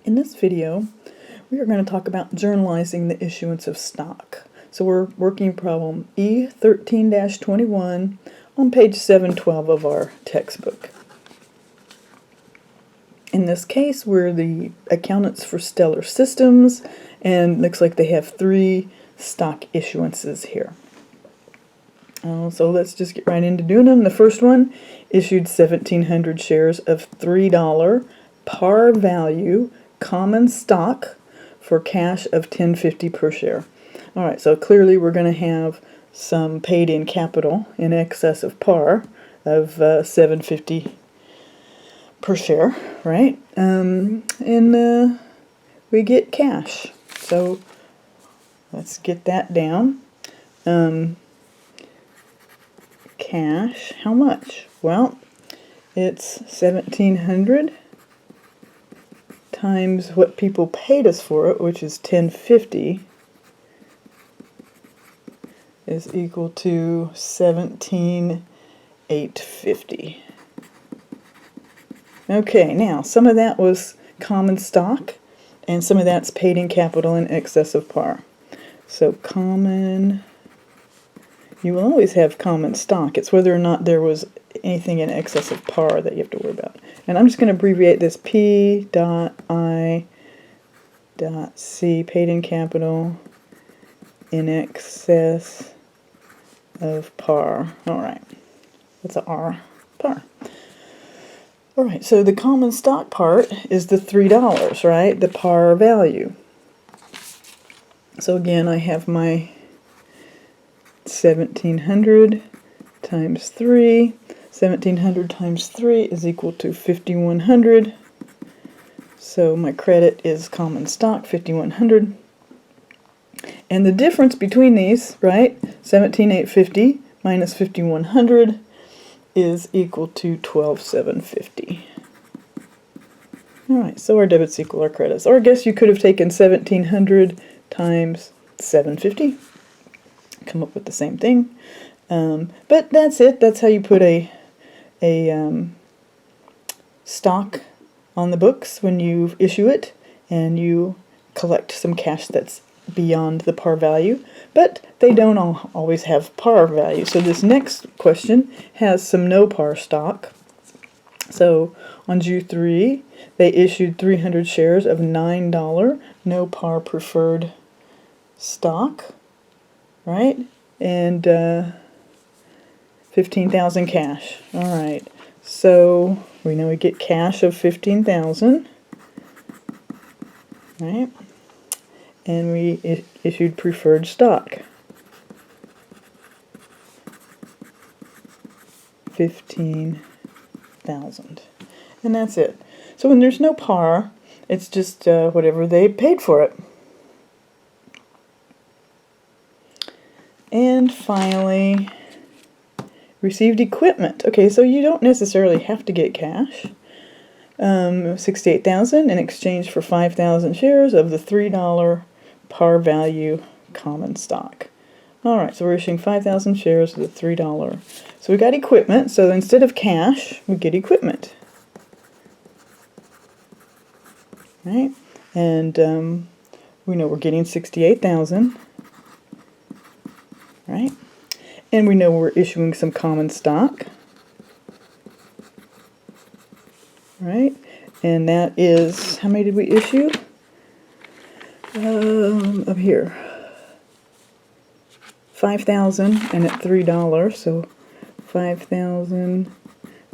In this video, we are going to talk about journalizing the issuance of stock. So we're working problem E13-21 on page 712 of our textbook. In this case, we're the accountants for Stellar Systems, and looks like they have 3 stock issuances here. So let's just get right into doing them. The first one issued 1,700 shares of $3 par value common stock for cash of $10.50 per share. All right, so clearly we're going to have some paid-in capital in excess of par of $7.50 per share, right? And we get cash. So let's get that down. Cash, how much? Well, it's 1,700 times what people paid us for it, which is $10.50, is equal to 17,850. Okay, now some of that was common stock, and some of that's paid in capital in excess of par. So common, you will always have common stock. It's whether or not there was anything in excess of par that you have to worry about. And I'm just going to abbreviate this P.I.C, paid in capital in excess of par. All right, that's a R, par. All right, so the common stock part is the $3, right? The par value. So again, I have my 1,700 times 3. 1,700 times 3 is equal to 5,100. So my credit is common stock, 5,100. And the difference between these, right, 17,850 minus 5,100 is equal to 12,750. All right, so our debits equal our credits. Or I guess you could have taken 1,700 times 750. Come up with the same thing. But that's it. That's how you put a stock on the books when you issue it, and you collect some cash that's beyond the par value, but they don't always have par value. So this next question has some no par stock. So on June 3, they issued 300 shares of $9 no par preferred stock, right? And 15,000 cash. All right, so we know we get cash of 15,000, right? And we issued preferred stock, 15,000, and that's it. So when there's no par, it's just whatever they paid for it. And finally, received equipment. Okay, so you don't necessarily have to get cash. 68,000 in exchange for 5,000 shares of the $3 par value common stock. All right, so we're issuing 5,000 shares of the $3. So we got equipment. So instead of cash, we get equipment. Right, and we know we're getting 68,000. Right, and we know we're issuing some common stock. Right, and that is, how many did we issue? Up here, 5,000, and at $3, so 5,000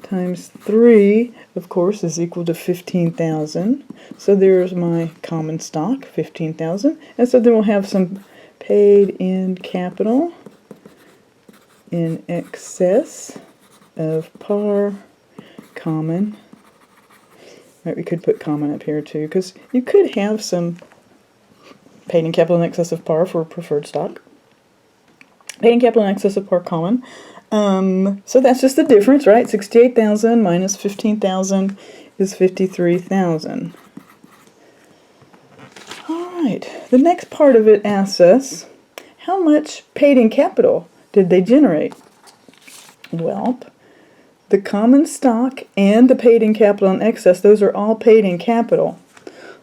times 3, of course, is equal to 15,000. So there's my common stock, 15,000, and so then we'll have some paid in capital in excess of par common. Right, we could put common up here too, because you could have some paid in capital in excess of par for preferred stock. Paid in capital in excess of par common. So that's just the difference, right? 68,000 minus 15,000 is 53,000. All right, the next part of it asks us, how much paid in capital did they generate? Well, the common stock and the paid in capital in excess, those are all paid in capital.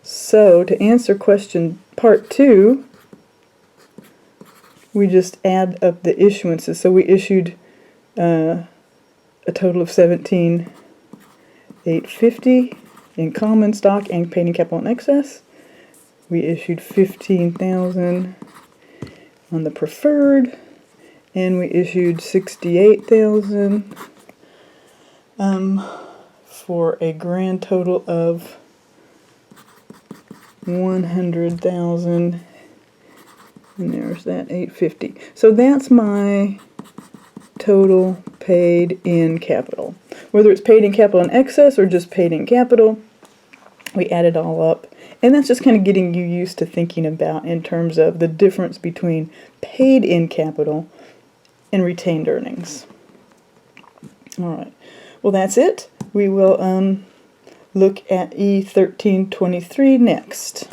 So to answer question part 2, we just add up the issuances. So we issued a total of 17,850 in common stock and paid in capital in excess. We issued 15,000 on the preferred, and we issued 68,000 for a grand total of 100,000, and there's that 850. So that's my total paid in capital. Whether it's paid in capital in excess or just paid in capital, we add it all up. And that's just kind of getting you used to thinking about in terms of the difference between paid in capital and retained earnings. All right. Well, that's it. We will look at E1323 next.